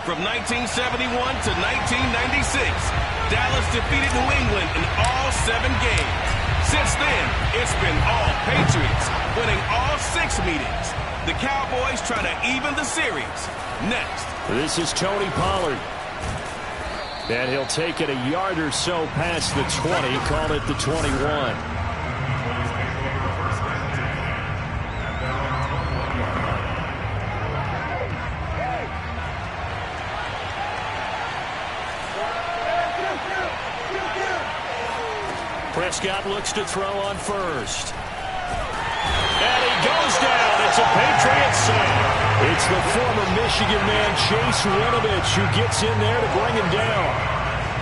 From 1971 to 1996, Dallas defeated New England in all 7 games. Since then, it's been all Patriots, winning all 6 meetings. The Cowboys try to even the series. Next. This is Tony Pollard. And he'll take it a yard or so past the 20, call it the 21. Prescott looks to throw on first. And he goes down. It's a Patriots save. It's the former Michigan man, Chase Winovich, who gets in there to bring him down.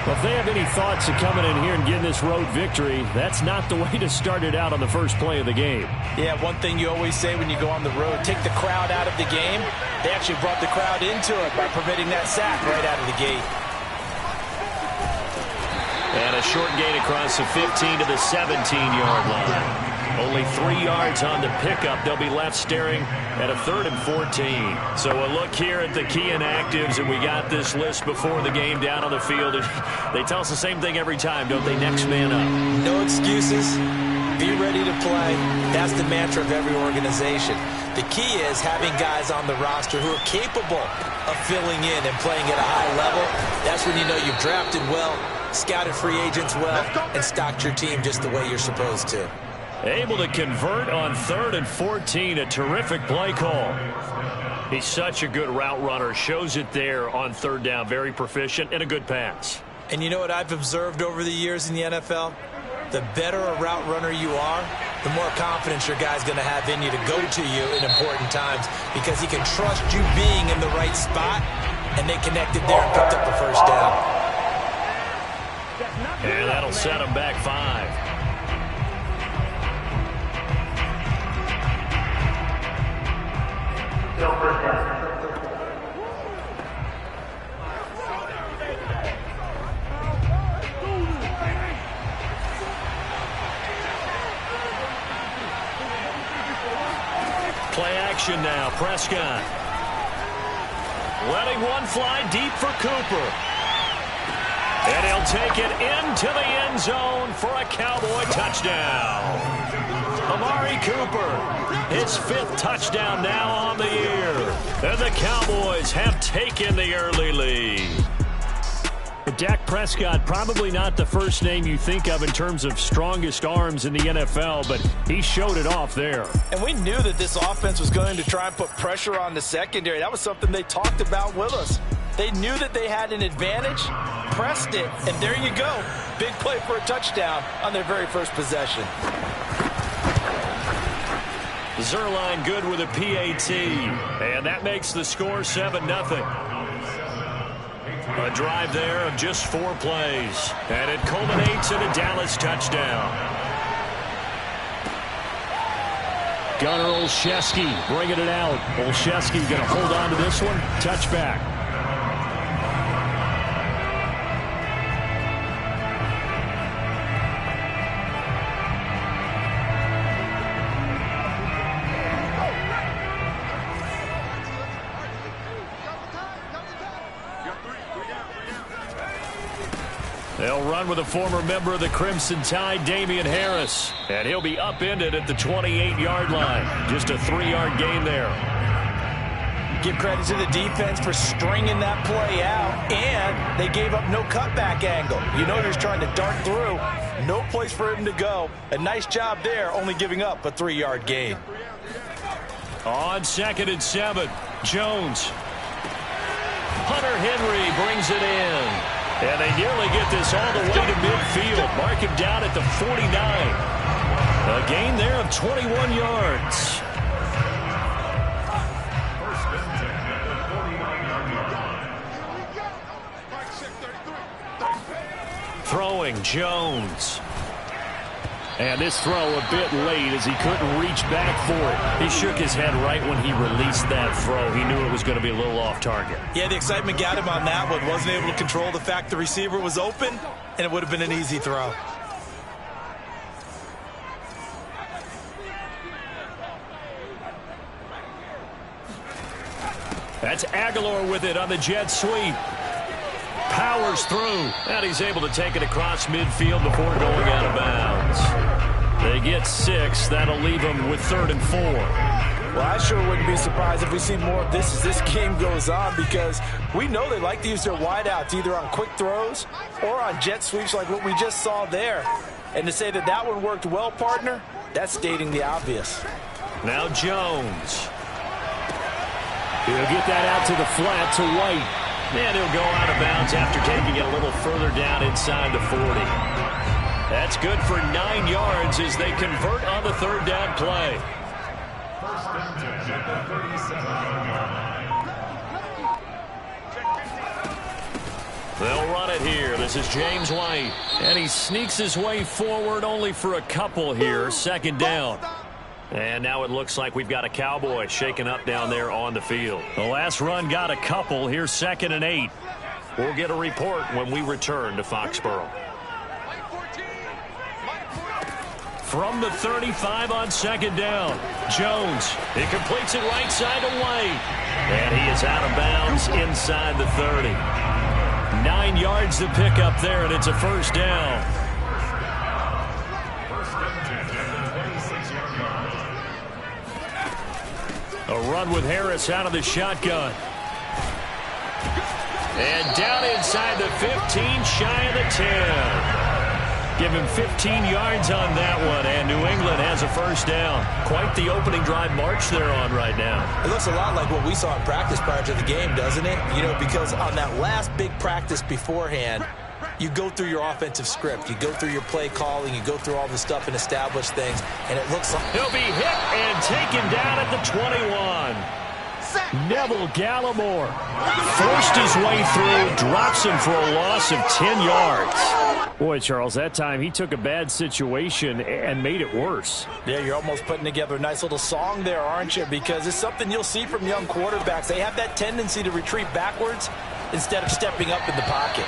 Well, if they have any thoughts of coming in here and getting this road victory, that's not the way to start it out on the first play of the game. Yeah, one thing you always say when you go on the road, take the crowd out of the game. They actually brought the crowd into it by permitting that sack right out of the gate. And a short gain across the 15 to the 17-yard line. Only 3 yards on the pickup. They'll be left staring at a 3rd and 14. So a look here at the key inactives, and we got this list before the game down on the field. They tell us the same thing every time, don't they? Next man up. No excuses. Be ready to play. That's the mantra of every organization. The key is having guys on the roster who are capable of filling in and playing at a high level. That's when you know you've drafted well, scouted free agents well, and stocked your team just the way you're supposed to. Able to convert on 3rd and 14. A terrific play call. He's such a good route runner. Shows it there on 3rd down. Very proficient and a good pass. And you know what I've observed over the years in the NFL? The better a route runner you are, the more confidence your guy's going to have in you to go to you in important times because he can trust you being in the right spot, and they connected there and picked up the first down. And that'll set him back 5. Play action now. Prescott letting one fly deep for Cooper. And he'll take it into the end zone for a Cowboy touchdown. Amari Cooper, his 5th touchdown now on the year. And the Cowboys have taken the early lead. Dak Prescott, probably not the first name you think of in terms of strongest arms in the NFL, but he showed it off there. And we knew that this offense was going to try and put pressure on the secondary. That was something they talked about with us. They knew that they had an advantage, pressed it, and there you go. Big play for a touchdown on their very first possession. Zerline good with a PAT, and that makes the score 7-0. A drive there of just 4 plays, and it culminates in a Dallas touchdown. Gunnar Olszewski bringing it out. Olszewski going to hold on to this one. Touchback. They'll run with a former member of the Crimson Tide, Damian Harris. And he'll be upended at the 28-yard line. Just a 3-yard gain there. Give credit to the defense for stringing that play out. And they gave up no cutback angle. You know he was trying to dart through. No place for him to go. A nice job there, only giving up a 3-yard gain. On 2nd and 7, Jones. Hunter Henry brings it in. And they nearly get this all the way to midfield. Mark him down at the 49. A gain there of 21 yards. Throwing Jones. And this throw a bit late as he couldn't reach back for it. He shook his head right when he released that throw. He knew it was going to be a little off target. Yeah, the excitement got him on that one. Wasn't able to control the fact the receiver was open, and it would have been an easy throw. That's Aguilar with it on the jet sweep. Powers through, and he's able to take it across midfield before going out of bounds. They get 6. That'll leave them with 3rd and 4. Well, I sure wouldn't be surprised if we see more of this as this game goes on, because we know they like to use their wideouts either on quick throws or on jet sweeps like what we just saw there. And to say that that one worked well, partner, that's stating the obvious. Now Jones. He'll get that out to the flat to White. And he'll go out of bounds after taking it a little further down inside the 40. That's good for 9 yards as they convert on the 3rd down play. They'll run it here. This is James White. And he sneaks his way forward only for a couple here. 2nd down. And now it looks like we've got a Cowboy shaken up down there on the field. The last run got a couple. Here's 2nd and 8. We'll get a report when we return to Foxborough. From the 35 on 2nd down. Jones. He completes it right side to White. And he is out of bounds inside the 30. 9 yards to pick up there, and it's a 1st down. A run with Harris out of the shotgun. And down inside the 15, shy of the 10. Give him 15 yards on that one, and New England has a 1st down. Quite the opening drive march they're on right now. It looks a lot like what we saw in practice prior to the game, doesn't it? You know, because on that last big practice beforehand, you go through your offensive script. You go through your play calling. You go through all the stuff and establish things. And it looks like he'll be hit and taken down at the 21. Neville Gallimore forced his way through, drops him for a loss of 10 yards. Boy, Charles, that time he took a bad situation and made it worse. Yeah, you're almost putting together a nice little song there, aren't you? Because it's something you'll see from young quarterbacks. They have that tendency to retreat backwards instead of stepping up in the pocket.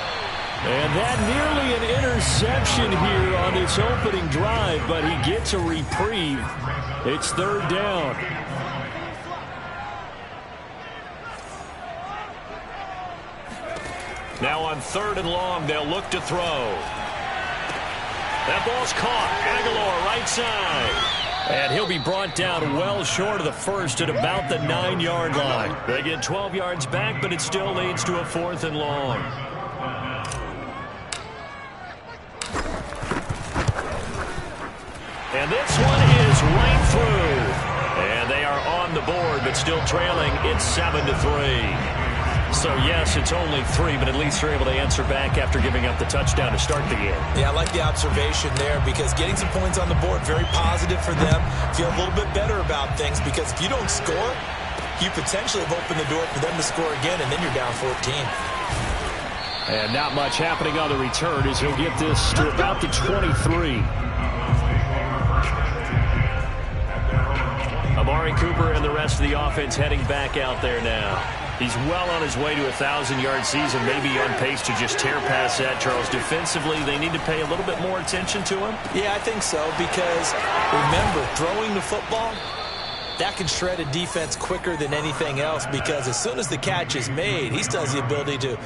And that nearly an interception here on its opening drive, but he gets a reprieve. It's 3rd down. Now on 3rd and long, they'll look to throw. That ball's caught. Aguilar right side. And he'll be brought down well short of the 1st at about the 9-yard line. They get 12 yards back, but it still leads to a 4th and long. And this one is right through. And they are on the board, but still trailing. It's 7-3. So, yes, it's only 3, but at least they're able to answer back after giving up the touchdown to start the game. Yeah, I like the observation there, because getting some points on the board, very positive for them. Feel a little bit better about things, because if you don't score, you potentially have opened the door for them to score again, and then you're down 14. And not much happening on the return as he'll get this to about the 23. Amari Cooper and the rest of the offense heading back out there now. He's well on his way to a 1,000-yard season, maybe on pace to just tear past that, Charles. Defensively, they need to pay a little bit more attention to him. Yeah, I think so, because remember, throwing the football, that can shred a defense quicker than anything else, because as soon as the catch is made, he still has the ability to,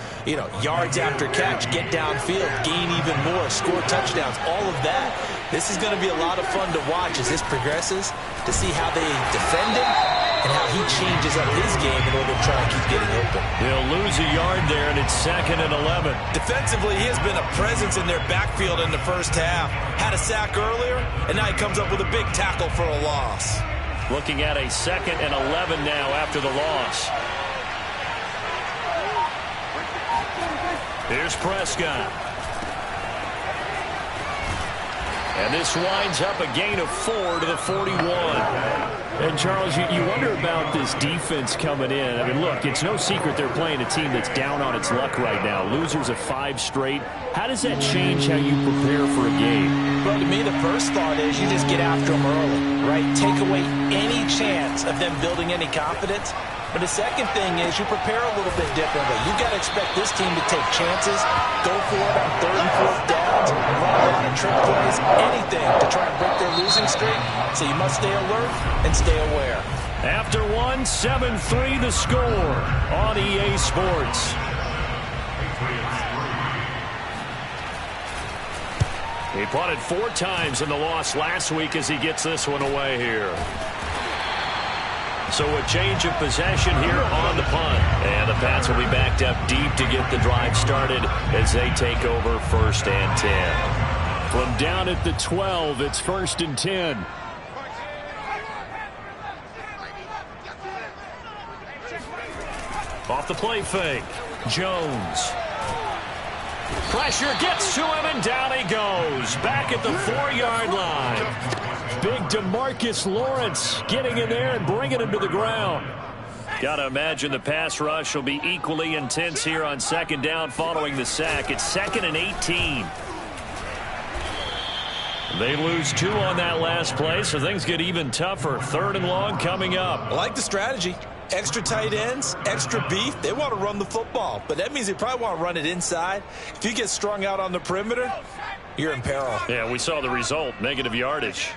yards after catch, get downfield, gain even more, score touchdowns, all of that. This is going to be a lot of fun to watch as this progresses, to see how they defend him and how he changes up his game in order to try and keep getting open. He'll lose a yard there, and it's 2nd and 11. Defensively, he has been a presence in their backfield in the first half. Had a sack earlier, and now he comes up with a big tackle for a loss. Looking at a 2nd and 11 now after the loss. Here's Prescott. And this winds up a gain of 4 to the 41. And, Charles, you wonder about this defense coming in. I mean, look, it's no secret they're playing a team that's down on its luck right now. Losers of 5 straight. How does that change how you prepare for a game? Well, to me, the first thought is you just get after them early, right? Take away any chance of them building any confidence. But the second thing is you prepare a little bit differently. You've got to expect this team to take chances, go for it on 3rd and 4th down, runs, run a lot of trick plays, anything to try and break their losing streak. So you must stay alert and stay aware. After one, 7-3 the score on EA Sports. He punted 4 times in the loss last week as he gets this one away here. So a change of possession here on the punt. And the Pats will be backed up deep to get the drive started as they take over 1st and 10. From down at the 12, it's 1st and 10. Off the play fake. Jones. Pressure gets to him, and down he goes. Back at the 4-yard line. Big DeMarcus Lawrence getting in there and bringing him to the ground. Got to imagine the pass rush will be equally intense here on 2nd down following the sack. It's 2nd and 18. They lose 2 on that last play, so things get even tougher. 3rd and long coming up. I like the strategy. Extra tight ends, extra beef. They want to run the football, but that means they probably want to run it inside. If you get strung out on the perimeter, you're in peril. Yeah, we saw the result, negative yardage.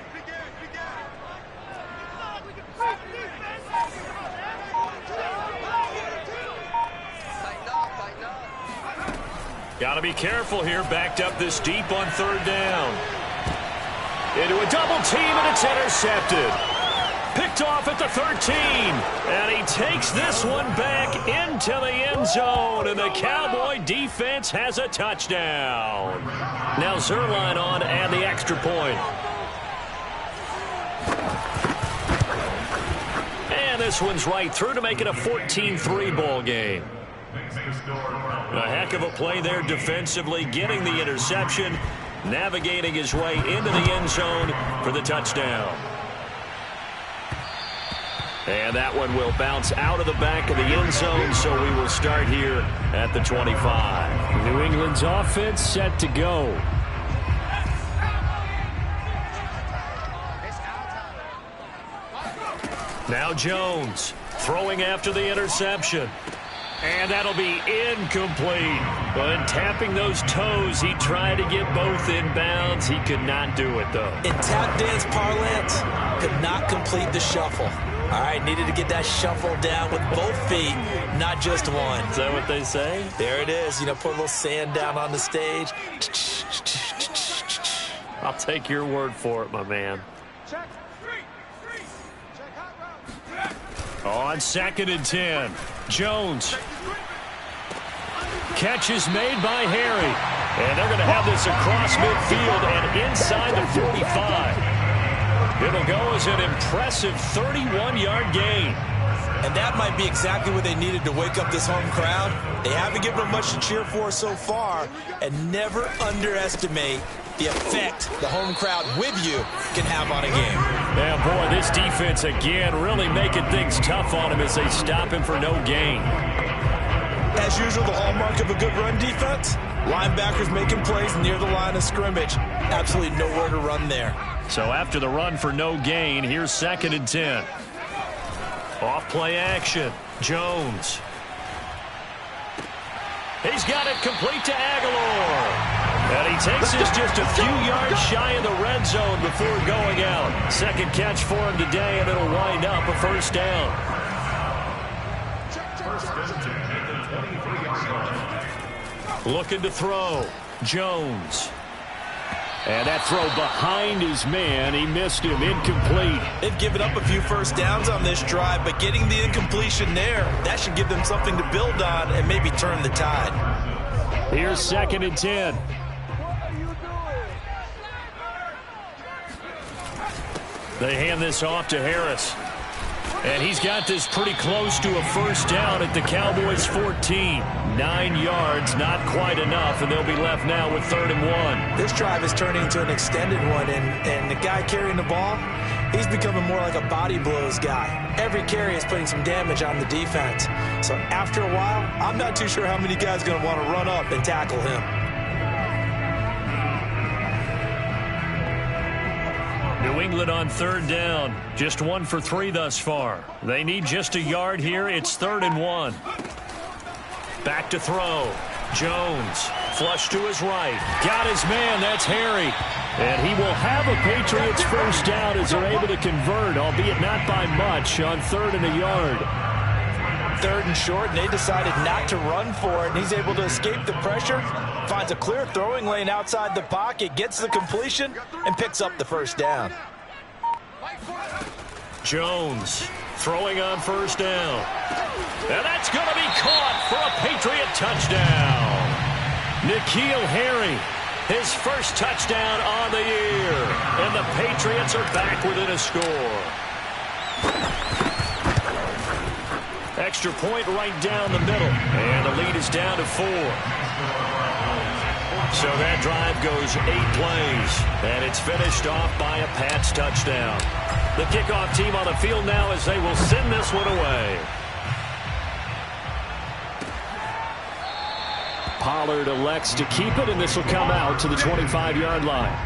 Got to be careful here, backed up this deep on 3rd down. Into a double team, and it's intercepted. Picked off at the 13, and he takes this one back into the end zone, and the Cowboy defense has a touchdown. Now Zerline on and the extra point. And this one's right through to make it a 14-3 ball game. A heck of a play there defensively, getting the interception, navigating his way into the end zone for the touchdown. And that one will bounce out of the back of the end zone, so we will start here at the 25. New England's offense set to go. Now Jones throwing after the interception. And that'll be incomplete. But tapping those toes, he tried to get both in bounds. He could not do it, though. In tap dance parlance, could not complete the shuffle. All right, needed to get that shuffle down with both feet, not just one. Is that what they say? There it is. You know, put a little sand down on the stage. I'll take your word for it, my man. On 2nd and 10, Jones. Catch is made by Harry. And they're going to have this across midfield and inside the 45. It'll go as an impressive 31-yard gain. And that might be exactly what they needed to wake up this home crowd. They haven't given them much to cheer for so far. And never underestimate the effect the home crowd with you can have on a game. Yeah, boy, this defense again really making things tough on him as they stop him for no gain. As usual, the hallmark of a good run defense, linebackers making plays near the line of scrimmage. Absolutely nowhere to run there. So after the run for no gain, here's 2nd and 10. Off play action. Jones. He's got it complete to Aguilar. And he takes this just a few yards shy of the red zone before going out. 2nd catch for him today, and it'll wind up a 1st down. Looking to throw. Jones. And that throw behind his man. He missed him. Incomplete. They've given up a few 1st downs on this drive, but getting the incompletion there, that should give them something to build on and maybe turn the tide. Here's 2nd and 10. They hand this off to Harris. And he's got this pretty close to a 1st down at the Cowboys' 14. 9 yards, not quite enough, and they'll be left now with 3rd and 1. This drive is turning into an extended one, and the guy carrying the ball, he's becoming more like a body blows guy. Every carry is putting some damage on the defense. So after a while, I'm not too sure how many guys are going to want to run up and tackle him. New England on 3rd down. Just 1 for 3 thus far. They need just a yard here. It's 3rd and 1. Back to throw. Jones. Flush to his right. Got his man. That's Harry. And he will have a Patriots first down as they're able to convert, albeit not by much, on 3rd and a yard. 3rd and short, and they decided not to run for it, and he's able to escape the pressure, finds a clear throwing lane outside the pocket, gets the completion, and picks up the first down. Jones throwing on first down. And that's going to be caught for a Patriot touchdown. N'Keal Harry, his first touchdown on the year. And the Patriots are back within a score. Extra point right down the middle. And the lead is down to 4. So that drive goes 8 plays. And it's finished off by a Pats touchdown. The kickoff team on the field now as they will send this one away. Pollard elects to keep it, and this will come out to the 25-yard line.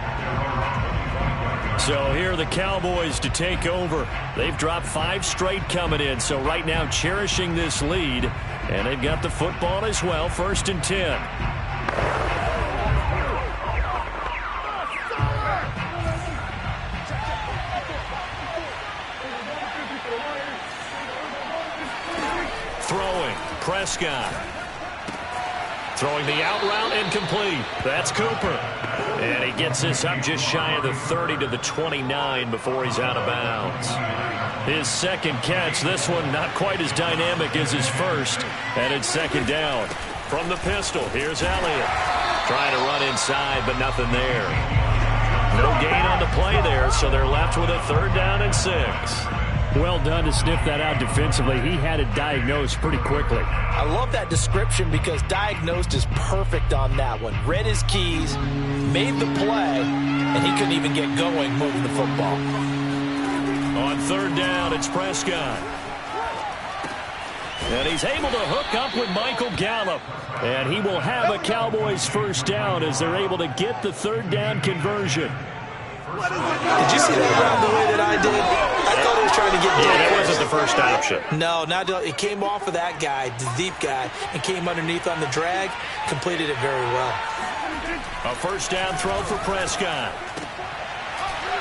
So here are the Cowboys to take over. They've dropped 5 straight coming in, so right now cherishing this lead. And they've got the football as well, 1st and 10. Throwing, Prescott. Throwing the out route, incomplete. That's Cooper. And he gets this up just shy of the 30 to the 29 before he's out of bounds. His second catch, this one not quite as dynamic as his first. And it's 2nd down. From the pistol, here's Elliott. Trying to run inside, but nothing there. No gain on the play there, so they're left with a 3rd down and 6. Well done to sniff that out defensively. He had it diagnosed pretty quickly. I love that description because diagnosed is perfect on that one. Read his keys, made the play, and he couldn't even get going moving the football. On 3rd down, it's Prescott. And he's able to hook up with Michael Gallup. And he will have a Cowboys first down as they're able to get the 3rd down conversion. Did you see that route the way that I did? I thought he was trying to get down. That wasn't the first option. No, not it came off of that guy, the deep guy, and came underneath on the drag. Completed it very well. A first down throw for Prescott.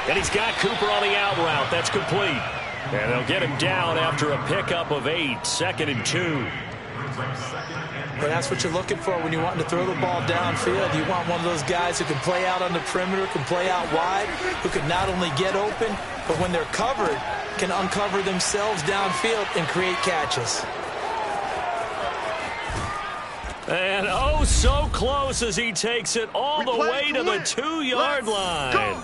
And he's got Cooper on the out route. That's complete. And they'll get him down after a pickup of 8. 2nd and 2. But that's what you're looking for when you want to throw the ball downfield. You want one of those guys who can play out on the perimeter, can play out wide, who can not only get open, but when they're covered, can uncover themselves downfield and create catches. And oh, so close as he takes it all the way to the 2-yard line.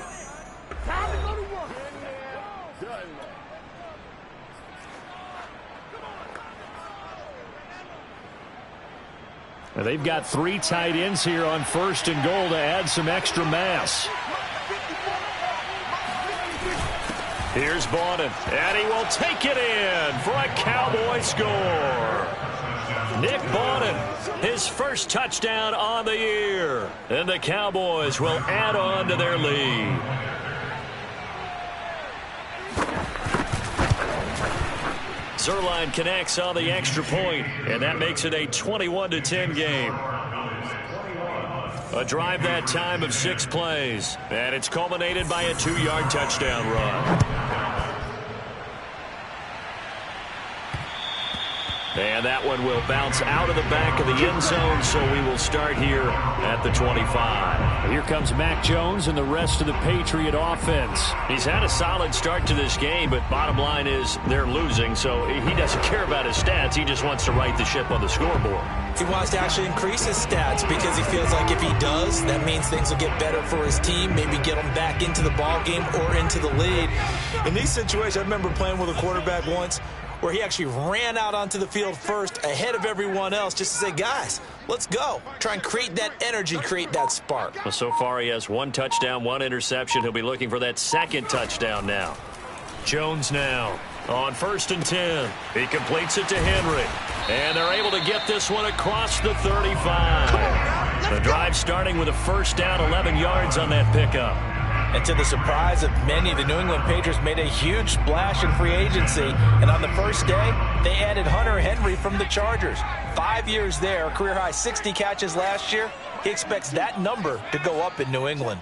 And they've got 3 tight ends here on 1st and goal to add some extra mass. Here's Bowden, and he will take it in for a Cowboy score. Nick Bowden, his first touchdown on the year. And the Cowboys will add on to their lead. Zerline connects on the extra point, and that makes it a 21-10 game. A drive that time of 6 plays, and it's culminated by a 2-yard touchdown run. And that one will bounce out of the back of the end zone, so we will start here at the 25. Here comes Mac Jones and the rest of the Patriot offense. He's had a solid start to this game, but bottom line is they're losing, so he doesn't care about his stats. He just wants to right the ship on the scoreboard. He wants to actually increase his stats because he feels like if he does, that means things will get better for his team, maybe get him back into the ball game or into the lead. In these situations, I remember playing with a quarterback once where he actually ran out onto the field first ahead of everyone else just to say, guys, let's go. Try and create that energy, create that spark. Well, so far he has 1 touchdown, 1 interception. He'll be looking for that 2nd touchdown now. Jones now on 1st and 10. He completes it to Henry. And they're able to get this one across the 35. The drive starting with a first down, 11 yards on that pickup. And to the surprise of many, the New England Patriots made a huge splash in free agency. And on the first day, they added Hunter Henry from the Chargers. 5 years there, career-high 60 catches last year. He expects that number to go up in New England.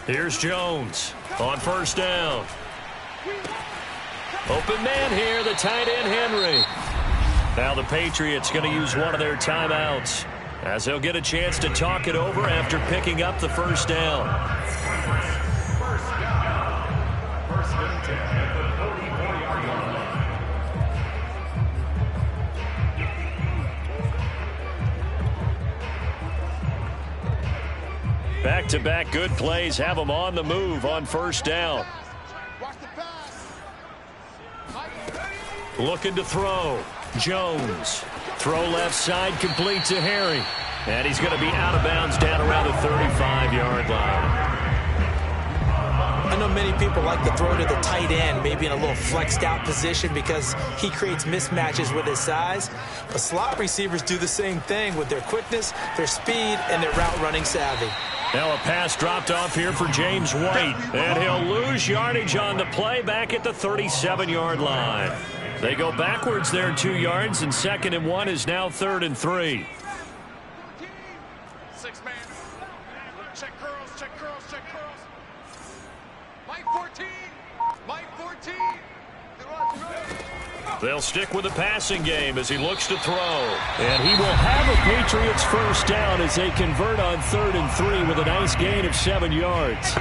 Here's Jones on first down. Open man here, the tight end Henry. Now the Patriots going to use one of their timeouts as they'll get a chance to talk it over after picking up the first down. Back-to-back good plays have them on the move on first down. Looking to throw. Jones. Throw left side, complete to Harry. And he's going to be out of bounds down around the 35-yard line. I know many people like to throw to the tight end, maybe in a little flexed out position because he creates mismatches with his size. But slot receivers do the same thing with their quickness, their speed, and their route running savvy. Now a pass dropped off here for James White. And he'll lose yardage on the play back at the 37-yard line. They go backwards there 2 yards, and 2nd and 1 is now 3rd and 3. 6-man. Check curls, check curls, check curls. Mike 14. Mike 14. They'll stick with the passing game as he looks to throw. And he will have a Patriots first down as they convert on 3rd and 3 with a nice gain of 7 yards.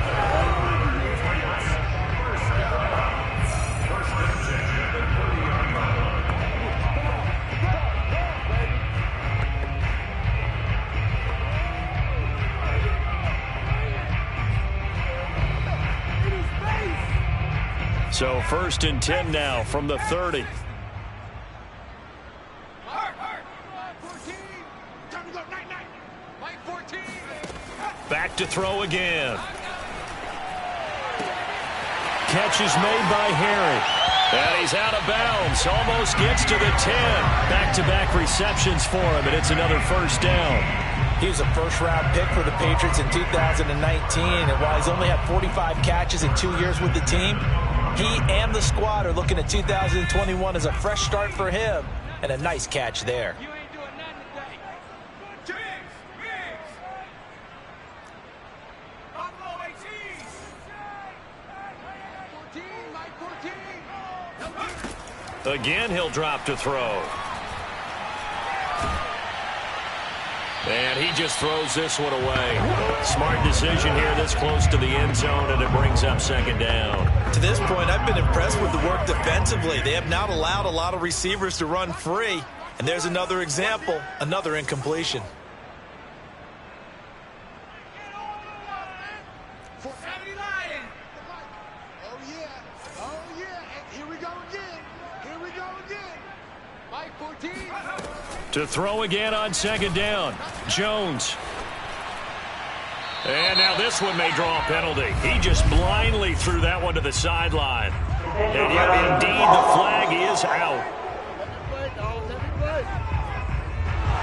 So 1st and 10 now from the 30. Back to throw again. Catch is made by Harry. And he's out of bounds. Almost gets to the 10. Back-to-back receptions for him, and it's another first down. He was a first-round pick for the Patriots in 2019, and while he's only had 45 catches in 2 years with the team, he and the squad are looking at 2021 as a fresh start for him, and a nice catch there. You ain't doing nothing today. Biggs. Buffalo 18. 14, Mike 14. Again, he'll drop to throw. And he just throws this one away. Smart decision here this close to the end zone, and it brings up 2nd down. To this point, I've been impressed with the work defensively. They have not allowed a lot of receivers to run free. And there's another example, another incompletion. To throw again on 2nd down. Jones. And now this one may draw a penalty. He just blindly threw that one to the sideline. And yet, indeed, the flag is out.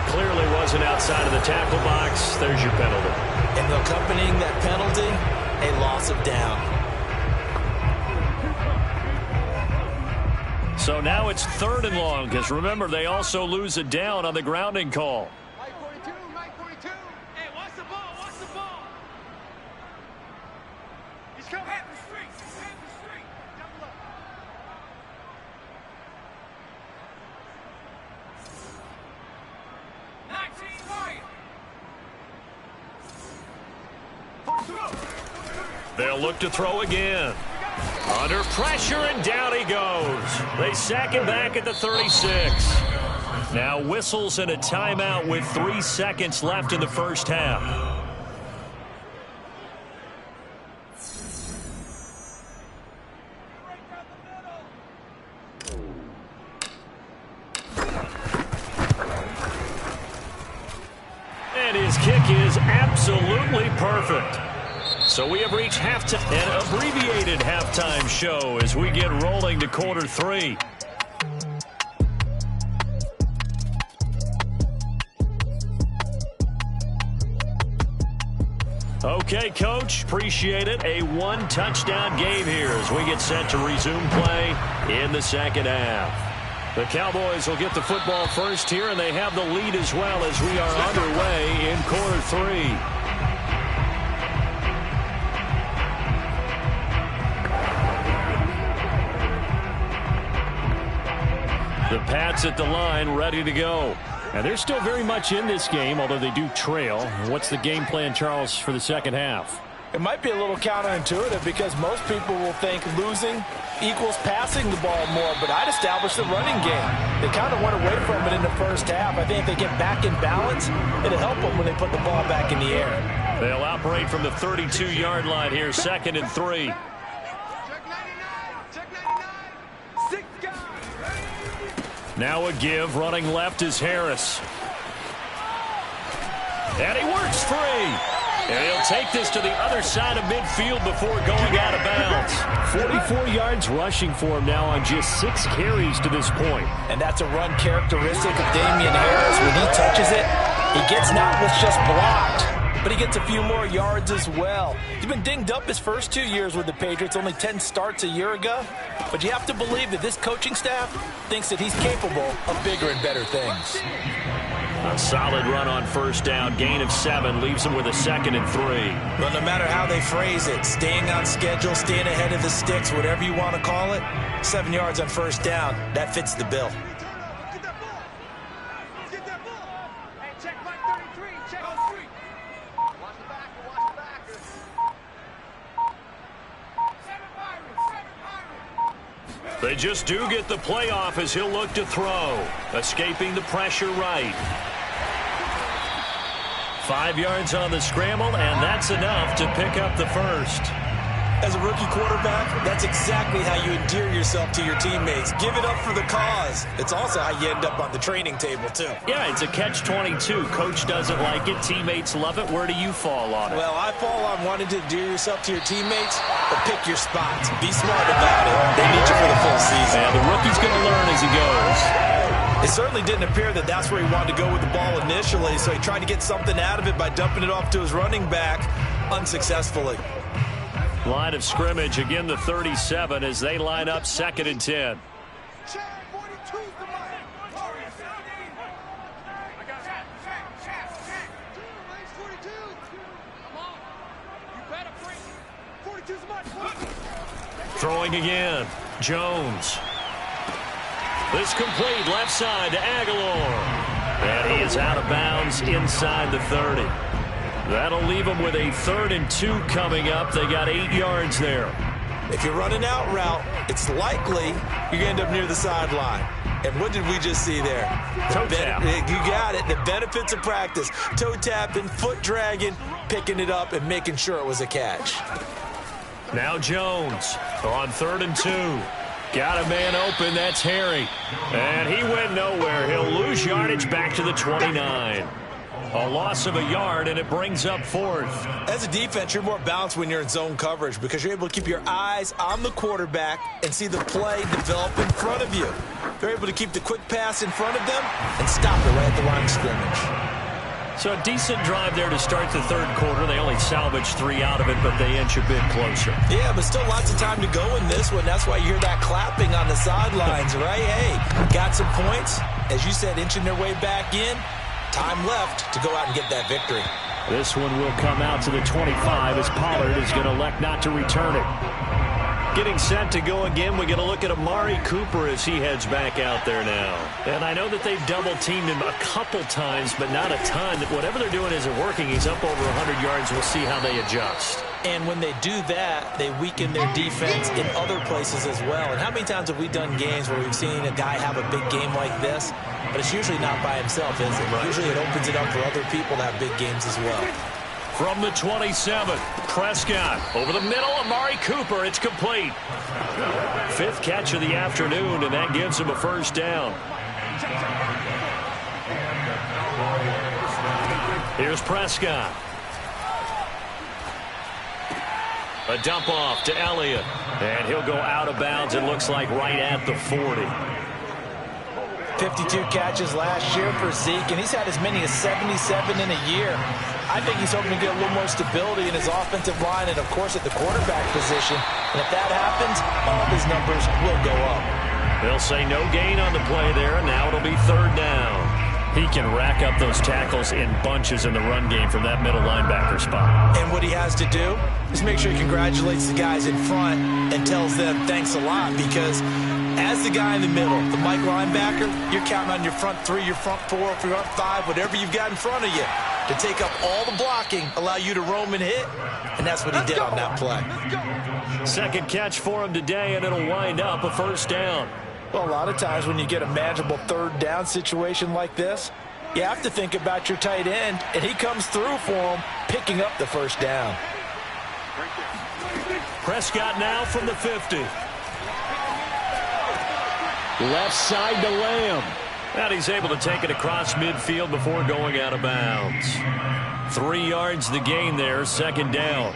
Clearly wasn't outside of the tackle box. There's your penalty. And accompanying that penalty, a loss of down. So now it's 3rd and long, because remember, they also lose a down on the grounding call. Mike 42, Mike 42. Hey, watch the ball, watch the ball. He's coming. Head the street, head the street. Double up. They'll look to throw again. Under pressure, and down he goes. They sack him back at the 36. Now whistles and a timeout with 3 seconds left in the first half. And his kick is absolutely perfect. So we have reached halftime, an abbreviated halftime show as we get rolling to quarter 3. Okay, Coach, appreciate it. A one-touchdown game here as we get set to resume play in the second half. The Cowboys will get the football first here, and they have the lead as well as we are underway in quarter three. The Pats at the line, ready to go. And they're still very much in this game, although they do trail. What's the game plan, Charles, for the second half? It might be a little counterintuitive because most people will think losing equals passing the ball more, but I'd establish the running game. They kind of went away from it in the first half. I think if they get back in balance, it'll help them when they put the ball back in the air. They'll operate from the 32-yard line here, 2nd and 3. Now a give, running left is Harris. And he works free. And he'll take this to the other side of midfield before going out of bounds. 44 yards rushing for him now on just 6 carries to this point. And that's a run characteristic of Damian Harris. When he touches it, he gets not what's just blocked, but he gets a few more yards as well. He's been dinged up his first 2 years with the Patriots, only 10 starts a year ago. But you have to believe that this coaching staff thinks that he's capable of bigger and better things. A solid run on first down, gain of 7, leaves him with a 2nd and 3. Well, no matter how they phrase it, staying on schedule, staying ahead of the sticks, whatever you want to call it, 7 yards on first down, that fits the bill. They just do get the playoff as he'll look to throw. Escaping the pressure right. 5 yards on the scramble, and that's enough to pick up the first. As a rookie quarterback, that's exactly how you endear yourself to your teammates. Give it up for the cause. It's also how you end up on the training table, too. Yeah, it's a catch-22. Coach doesn't like it. Teammates love it. Where do you fall on it? Well, I fall on wanting to endear yourself to your teammates, but pick your spots. Be smart about it. They need you for the full season. And the rookie's going to learn as he goes. It certainly didn't appear that that's where he wanted to go with the ball initially, so he tried to get something out of it by dumping it off to his running back unsuccessfully. Line of scrimmage, again the 37 as they line up 2nd and 10. Throwing again, Jones. This complete left side to Aguilar. And he is out of bounds inside the 30. That'll leave them with a 3rd and 2 coming up. They got 8 yards there. If you're running out route, it's likely you're going to end up near the sideline. And what did we just see there? Toe tap. You got it. The benefits of practice. Toe tapping, foot dragging, picking it up, and making sure it was a catch. Now Jones on 3rd and 2. Got a man open. That's Harry. And he went nowhere. He'll lose yardage back to the 29. A loss of a yard, and it brings up 4th. As a defense, you're more balanced when you're in zone coverage because you're able to keep your eyes on the quarterback and see the play develop in front of you. They're able to keep the quick pass in front of them and stop it right at the line of scrimmage. So a decent drive there to start the 3rd quarter. They only salvaged 3 out of it, but they inch a bit closer. Yeah, but still lots of time to go in this one. That's why you hear that clapping on the sidelines, right? Hey, got some points. As you said, inching their way back in. Time left to go out and get that victory. This one will come out to the 25 as Pollard is going to elect not to return it. Getting set to go again, we get a look at Amari Cooper as he heads back out there now. And I know that they've double-teamed him a couple times, but not a ton. Whatever they're doing isn't working. He's up over 100 yards. We'll see how they adjust. And when they do that, they weaken their defense in other places as well. And how many times have we done games where we've seen a guy have a big game like this? But it's usually not by himself, is it? Right. Usually it opens it up for other people to have big games as well. From the 27, Prescott over the middle, Amari Cooper. It's complete. 5th catch of the afternoon, and that gives him a first down. Here's Prescott. A dump off to Elliott, and he'll go out of bounds, it looks like right at the 40. 52 catches last year for Zeke, and he's had as many as 77 in a year. I think he's hoping to get a little more stability in his offensive line and, of course, at the quarterback position. And if that happens, all of his numbers will go up. They'll say no gain on the play there. Now it'll be third down. He can rack up those tackles in bunches in the run game from that middle linebacker spot. And what he has to do is make sure he congratulates the guys in front and tells them thanks a lot, because as the guy in the middle, the Mike linebacker, you're counting on your front three, your front four, your front five, whatever you've got in front of you to take up all the blocking, allow you to roam and hit. And that's what he did on that play. Second catch for him today, and it'll wind up a first down. Well, a lot of times when you get a manageable third down situation like this, you have to think about your tight end, and he comes through for him, picking up the first down. Prescott now from the 50. Left side to Lamb. And he's able to take it across midfield before going out of bounds. 3 yards the gain there, second down.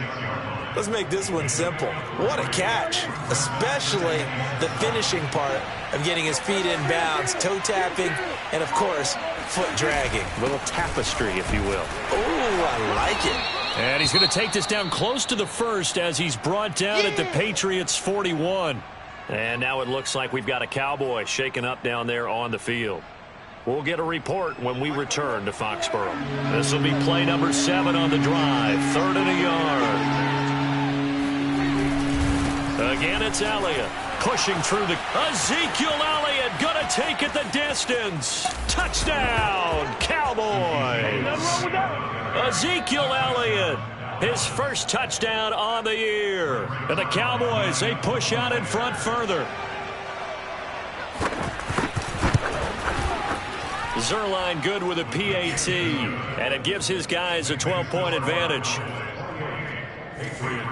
Let's make this one simple. What a catch, especially the finishing part of getting his feet in bounds, toe tapping, and, of course, foot dragging. Little tapestry, if you will. Ooh, I like it. And he's going to take this down close to the first as he's brought down at the Patriots' 41. And now it looks like we've got a Cowboy shaken up down there on the field. We'll get a report when we return to Foxborough. This will be play number 7 on the drive. 3rd and a yard. Again, it's Elliott pushing through the... Ezekiel Elliott going to take it the distance. Touchdown, Cowboys. Ezekiel Elliott, his first touchdown on the year. And the Cowboys, they push out in front further. Zerline good with a PAT, and it gives his guys a 12-point advantage.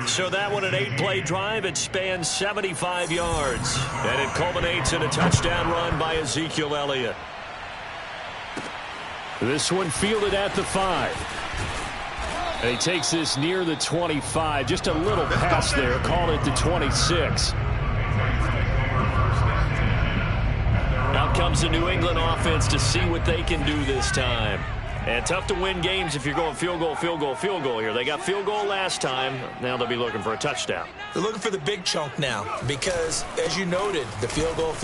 So that one, an 8-play drive. It spans 75 yards. And it culminates in a touchdown run by Ezekiel Elliott. This one fielded at the 5. And he takes this near the 25. Just a little pass there. Call it the 26. Out comes the New England offense to see what they can do this time. And tough to win games if you're going field goal, field goal, field goal here. They got field goal last time. Now they'll be looking for a touchdown. They're looking for the big chunk now because, as you noted, the field goal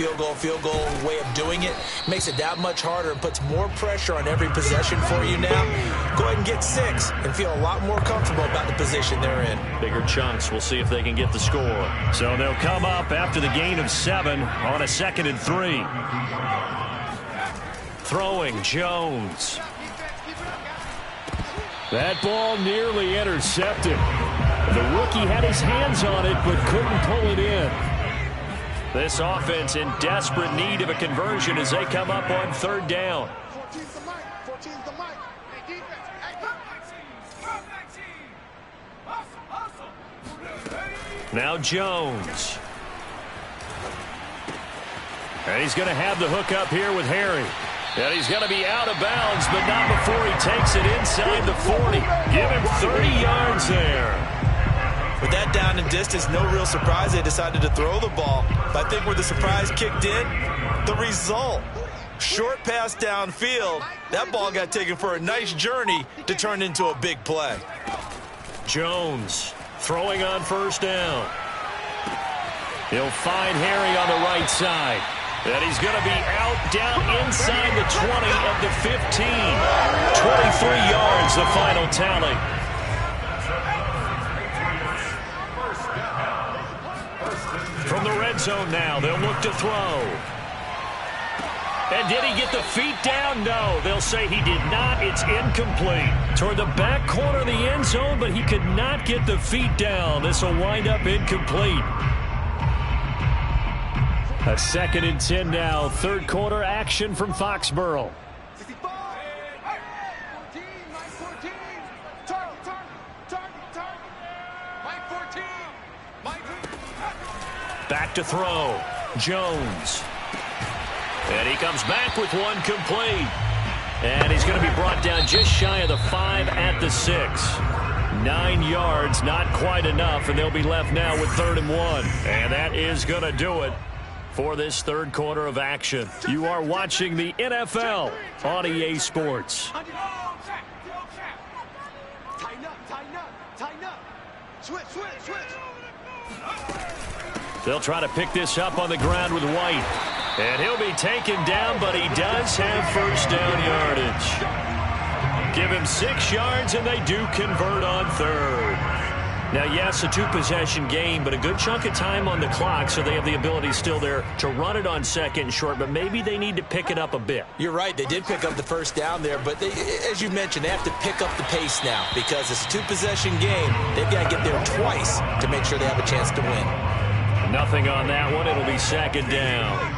way of doing it makes it that much harder and puts more pressure on every possession for you now. Go ahead and get 6 and feel a lot more comfortable about the position they're in. Bigger chunks. We'll see if they can get the score. So they'll come up after the gain of 7 on a 2nd and 3. Throwing Jones. That ball nearly intercepted. The rookie had his hands on it but couldn't pull it in. This offense in desperate need of a conversion as they come up on 3rd down. 14's the mic. 14's the mic. Hey, defense. Now Jones. And he's going to have the hook up here with Harry. And he's going to be out of bounds, but not before he takes it inside the 40. Give him 30 yards there. With that down and distance, no real surprise they decided to throw the ball. But I think where the surprise kicked in, the result. Short pass downfield. That ball got taken for a nice journey to turn into a big play. Jones throwing on 1st down. He'll find Harry on the right side. And he's going to be out down inside the 20 of the 15. 23 yards, the final tally. From the red zone now, they'll look to throw. And did he get the feet down? No, they'll say he did not. It's incomplete. Toward the back corner of the end zone, but he could not get the feet down. This will wind up incomplete. A 2nd and 10 now. 3rd quarter action from Foxborough. 65. 14. Mike 14. Target. Mike 14. Mike. Back to throw. Jones. And he comes back with one complete. And he's going to be brought down just shy of the 5 at the 6. 9 yards, not quite enough, and they'll be left now with 3rd and 1. And that is going to do it for this third quarter of action. You are watching the NFL on EA Sports. Tighten up. Switch. They'll try to pick this up on the ground with White. And he'll be taken down, but he does have first down yardage. Give him 6 yards, and they do convert on third. Now, yes, a 2-possession game, but a good chunk of time on the clock, so they have the ability still there to run it on second and short, but maybe they need to pick it up a bit. You're right. They did pick up the first down there, but they, as you mentioned, they have to pick up the pace now because it's a 2-possession game. They've got to get there twice to make sure they have a chance to win. Nothing on that one. It'll be second down.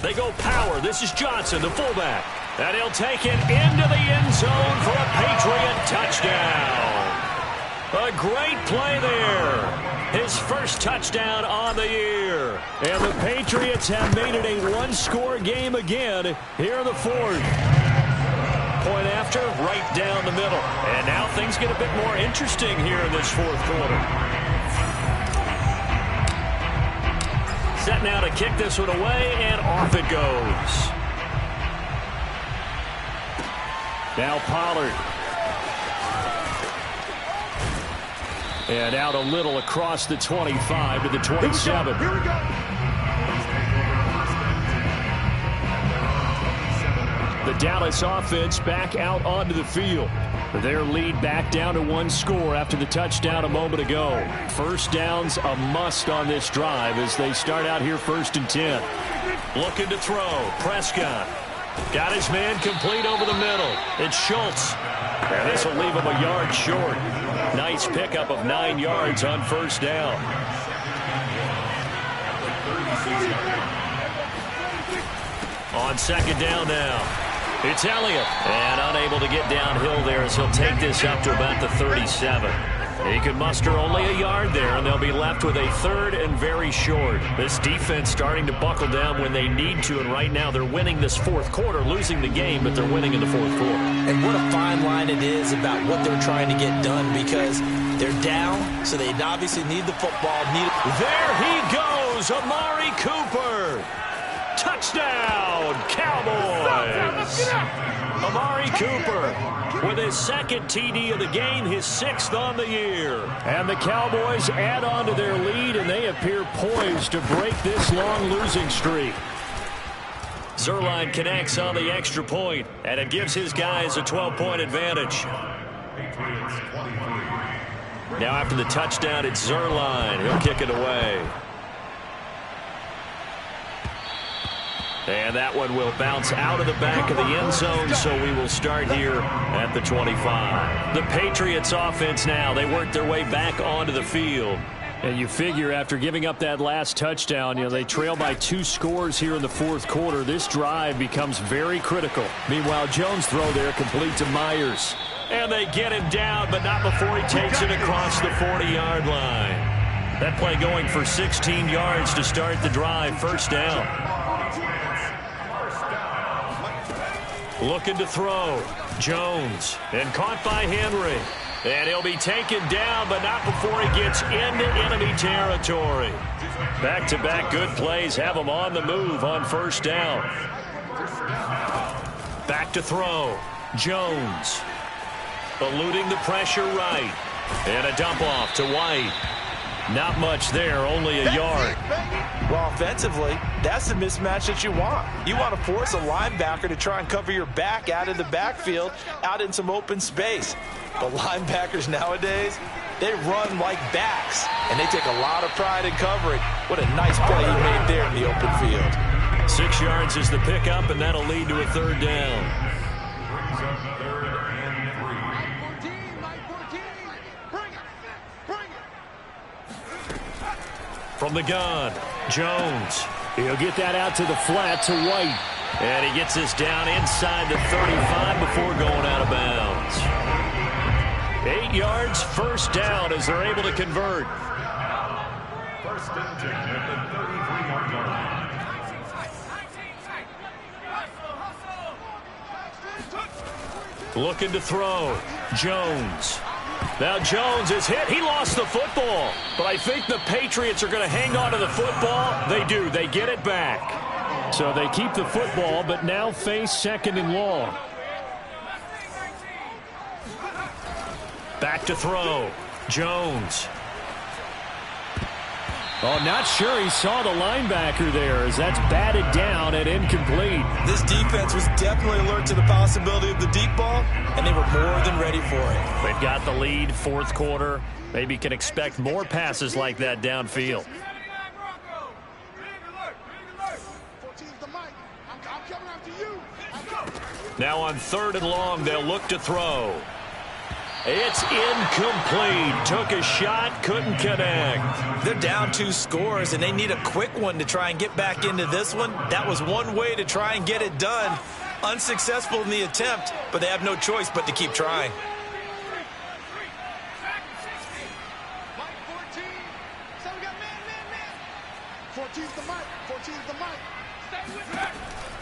They go power. This is Johnson, the fullback. And he'll take it into the end zone for a Patriot touchdown. A great play there. His first touchdown on the year. And the Patriots have made it a one-score game again here in the fourth. Point after, right down the middle. And now things get a bit more interesting here in this fourth quarter. Set now to kick this one away, and off it goes. Now Pollard. And out a little across the 25 to the 27. Here we go. The Dallas offense back out onto the field. Their lead back down to 1 score after the touchdown a moment ago. First down's a must on this drive as they start out here 1st and 10. Looking to throw. Prescott. Got his man complete over the middle. It's Schultz. And this will leave him a yard short. Nice pickup of 9 yards on first down. On second down now. It's Elliott, and unable to get downhill there as he'll take this up to about the 37. He can muster only a yard there, and they'll be left with a 3rd and very short. This defense starting to buckle down when they need to, and right now they're winning this fourth quarter, losing the game, but they're winning in the fourth quarter. And what a fine line it is about what they're trying to get done because they're down, so they obviously need the football. There he goes, Amari Cooper. Touchdown, Cowboys! Amari Cooper with his 2nd TD of the game, his 6th on the year. And the Cowboys add on to their lead, and they appear poised to break this long losing streak. Zerline connects on the extra point, and it gives his guys a 12-point advantage. Now after the touchdown, it's Zerline. He'll kick it away. And that one will bounce out of the back of the end zone, so we will start here at the 25. The Patriots offense now, they work their way back onto the field. And you figure after giving up that last touchdown, they trail by 2 scores here in the fourth quarter. This drive becomes very critical. Meanwhile, Jones' throw there complete to Myers. And they get him down, but not before he takes it across the 40-yard line. That play going for 16 yards to start the drive, first down. Looking to throw. Jones. And caught by Henry. And he'll be taken down, but not before he gets into enemy territory. Back-to-back good plays have him on the move on first down. Back to throw. Jones. Eluding the pressure right. And a dump off to White. Not much there, only a yard. Well, offensively, that's the mismatch that you want. You want to force a linebacker to try and cover your back out of the backfield, out in some open space. But linebackers nowadays, they run like backs, and they take a lot of pride in covering. What a nice play he made there in the open field. 6 yards is the pickup, and that'll lead to a third down. From the gun, Jones. He'll get that out to the flat to White. And he gets this down inside the 35 before going out of bounds. 8 yards, first down as they're able to convert. First and 10 at the 33-yard line. Looking to throw. Jones. Now Jones is hit. He lost the football. But I think the Patriots are going to hang on to the football. They do. They get it back. So they keep the football, but now face 2nd and long. Back to throw. Jones. Oh, not sure he saw the linebacker there as that's batted down and incomplete. This defense was definitely alert to the possibility of the deep ball, and they were more than ready for it. They've got the lead, 4th quarter. Maybe can expect more passes like that downfield. Now on 3rd and long, they'll look to throw. It's incomplete. Took a shot, couldn't connect. They're down 2 scores, and they need a quick one to try and get back into this one. That was one way to try and get it done. Unsuccessful in the attempt, but they have no choice but to keep trying.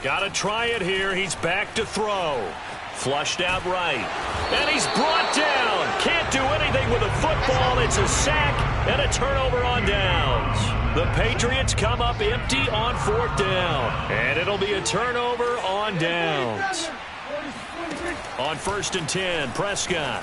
Got to try it here. He's back to throw. Flushed out right. And he's brought down. Can't do anything with the football. It's a sack and a turnover on downs. The Patriots come up empty on 4th down. And it'll be a turnover on downs. On 1st and 10, Prescott.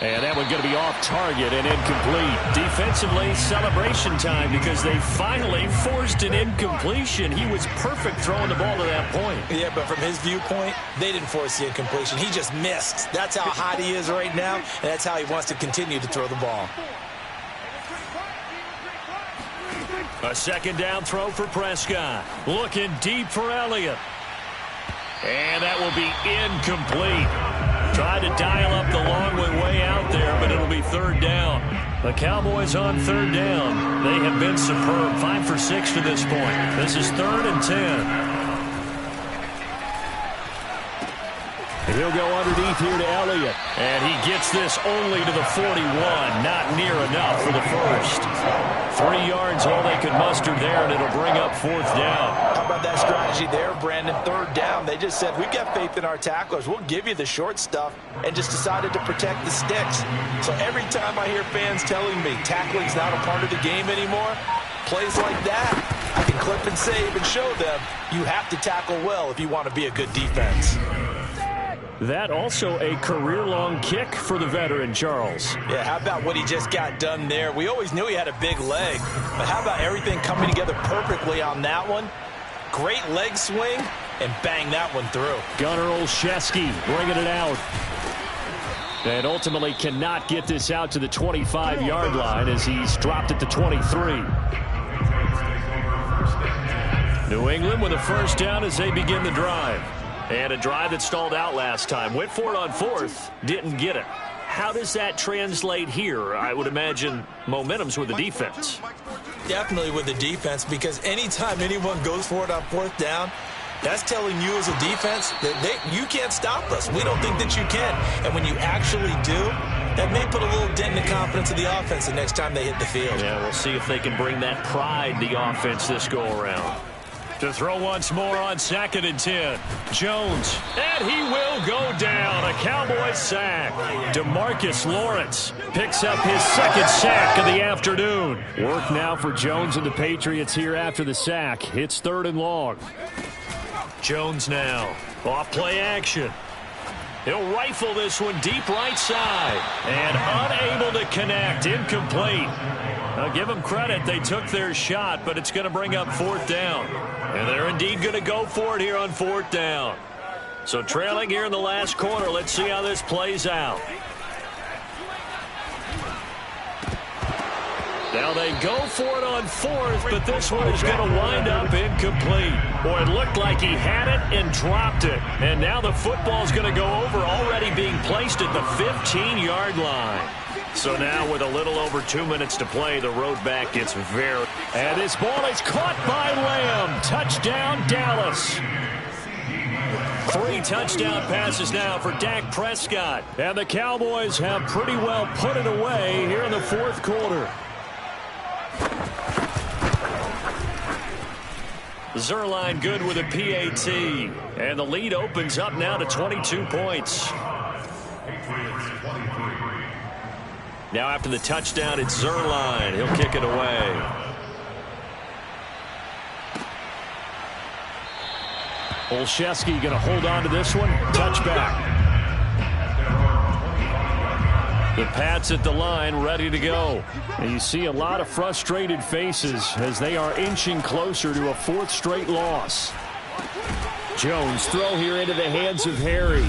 And that one's going to be off target and incomplete. Defensively, celebration time because they finally forced an incompletion. He was perfect throwing the ball to that point. Yeah, but from his viewpoint, they didn't force the incompletion. He just missed. That's how hot he is right now, and that's how he wants to continue to throw the ball. A 2nd down throw for Prescott. Looking deep for Elliott. And that will be incomplete. Tried to dial up the long way out there, but it'll be 3rd down. The Cowboys on 3rd down. They have been superb. 5 for 6 to this point. This is 3rd and 10. He'll go underneath here to Elliott. And he gets this only to the 41. Not near enough for the first. 3 yards all they could muster there, and it'll bring up 4th down. How about that strategy there, Brandon? 3rd down. They just said, we've got faith in our tacklers. We'll give you the short stuff, and just decided to protect the sticks. So every time I hear fans telling me tackling's not a part of the game anymore, plays like that, I can clip and save and show them you have to tackle well if you want to be a good defense. That also a career-long kick for the veteran, Charles. Yeah, how about what he just got done there? We always knew he had a big leg, but how about everything coming together perfectly on that one? Great leg swing, and bang that one through. Gunnar Olszewski bringing it out. And ultimately cannot get this out to the 25-yard line as he's dropped at the 23. New England with a 1st down as they begin the drive. And a drive that stalled out last time. Went for it on 4th. Didn't get it. How does that translate here? I would imagine momentum's with the defense. Definitely with the defense, because anytime anyone goes for it on 4th down, that's telling you as a defense that you can't stop us. We don't think that you can. And when you actually do, that may put a little dent in the confidence of the offense the next time they hit the field. Yeah, we'll see if they can bring that pride to the offense this go-around. To throw once more on 2nd and 10. Jones. And he will go down. A Cowboys sack. DeMarcus Lawrence picks up his 2nd sack of the afternoon. Work now for Jones and the Patriots here after the sack. It's 3rd and long. Jones now. Off play action. He'll rifle this one deep right side. And unable to connect. Incomplete. Now give them credit. They took their shot, but it's going to bring up 4th down. And they're indeed going to go for it here on 4th down. So trailing here in the last quarter. Let's see how this plays out. Now they go for it on 4th, but this one is going to wind up incomplete. Boy, it looked like he had it and dropped it. And now the football's going to go over, already being placed at the 15-yard line. So now with a little over 2 minutes to play, the road back gets very... And this ball is caught by Lamb. Touchdown, Dallas. 3 touchdown passes now for Dak Prescott. And the Cowboys have pretty well put it away here in the 4th quarter. Zerline good with a PAT. And the lead opens up now to 22 points. Patriots 23. Now after the touchdown, it's Zerline. He'll kick it away. Olszewski going to hold on to this one. Touchback. The Pats at the line, ready to go. And you see a lot of frustrated faces as they are inching closer to a fourth straight loss. Jones throw here into the hands of Harry.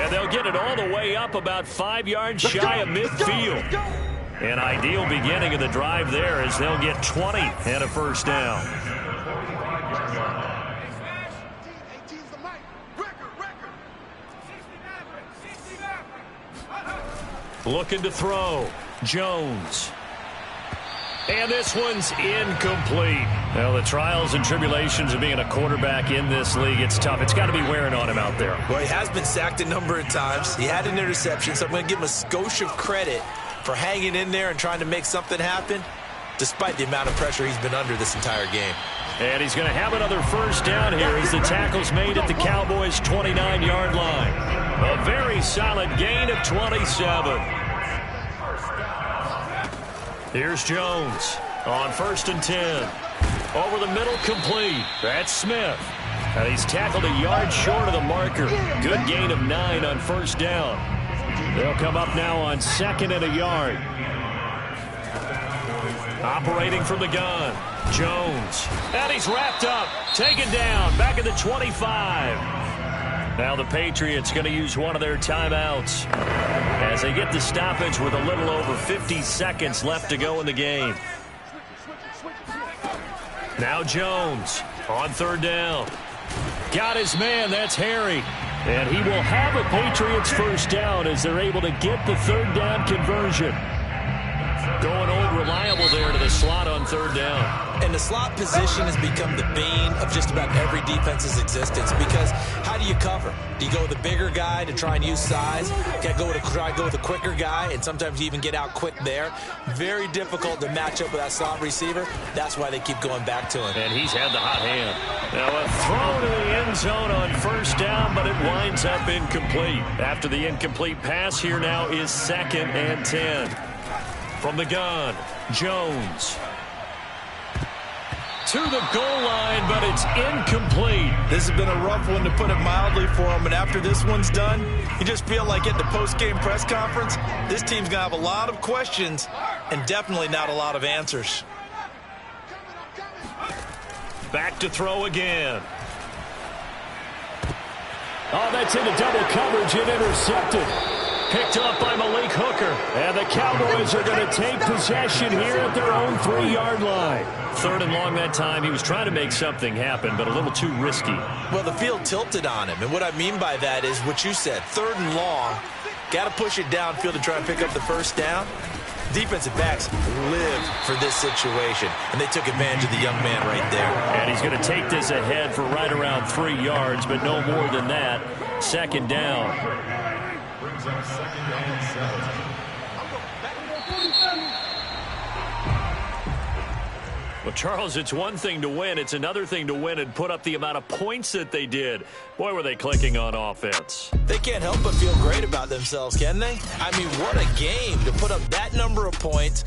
And they'll get it all the way up about 5 yards shy of midfield. An ideal beginning of the drive there as they'll get 20 and a first down. Looking to throw. Jones. And this one's incomplete. Well, the trials and tribulations of being a quarterback in this league, it's tough. It's got to be wearing on him out there. Well, he has been sacked a number of times. He had an interception, so I'm going to give him a skosh of credit for hanging in there and trying to make something happen, despite the amount of pressure he's been under this entire game. And he's going to have another first down here as the tackle's made at the Cowboys' 29-yard line. A very solid gain of 27. Here's Jones on 1st and 10. Over the middle, complete. That's Smith. And he's tackled a yard short of the marker. Good gain of 9 on first down. They'll come up now on 2nd and a yard. Operating from the gun. Jones. And he's wrapped up. Taken down. Back at the 25. Now the Patriots going to use one of their timeouts as they get the stoppage with a little over 50 seconds left to go in the game. Now Jones on 3rd down. Got his man. That's Harry. And he will have a Patriots first down as they're able to get the 3rd down conversion. Going old reliable there to the slot on 3rd down. And the slot position has become the bane of just about every defense's existence because how do you cover? Do you go with a bigger guy to try and use size? Got to try to go with a quicker guy, and sometimes you even get out quick there. Very difficult to match up with that slot receiver. That's why they keep going back to him. And he's had the hot hand. Now a throw to the end zone on 1st down, but it winds up incomplete. After the incomplete pass, here now is 2nd and 10. From the gun, Jones. To the goal line, but it's incomplete. This has been a rough one, to put it mildly, for him. And after this one's done, you just feel like at the post-game press conference, this team's going to have a lot of questions and definitely not a lot of answers. Back to throw again. Oh, that's into double coverage and intercepted. Picked up by Malik Hooker. And the Cowboys are going to take possession here at their own 3-yard line. 3rd and long that time. He was trying to make something happen, but a little too risky. Well, the field tilted on him. And what I mean by that is what you said. 3rd and long. Got to push it downfield to try and pick up the first down. Defensive backs lived for this situation, and they took advantage of the young man right there. And he's going to take this ahead for right around 3 yards, but no more than that. 2nd down. Brings up 2nd and 7. Well, Charles, it's one thing to win. It's another thing to win and put up the amount of points that they did. Boy, were they clicking on offense. They can't help but feel great about themselves, can they? I mean, what a game to put up that number of points.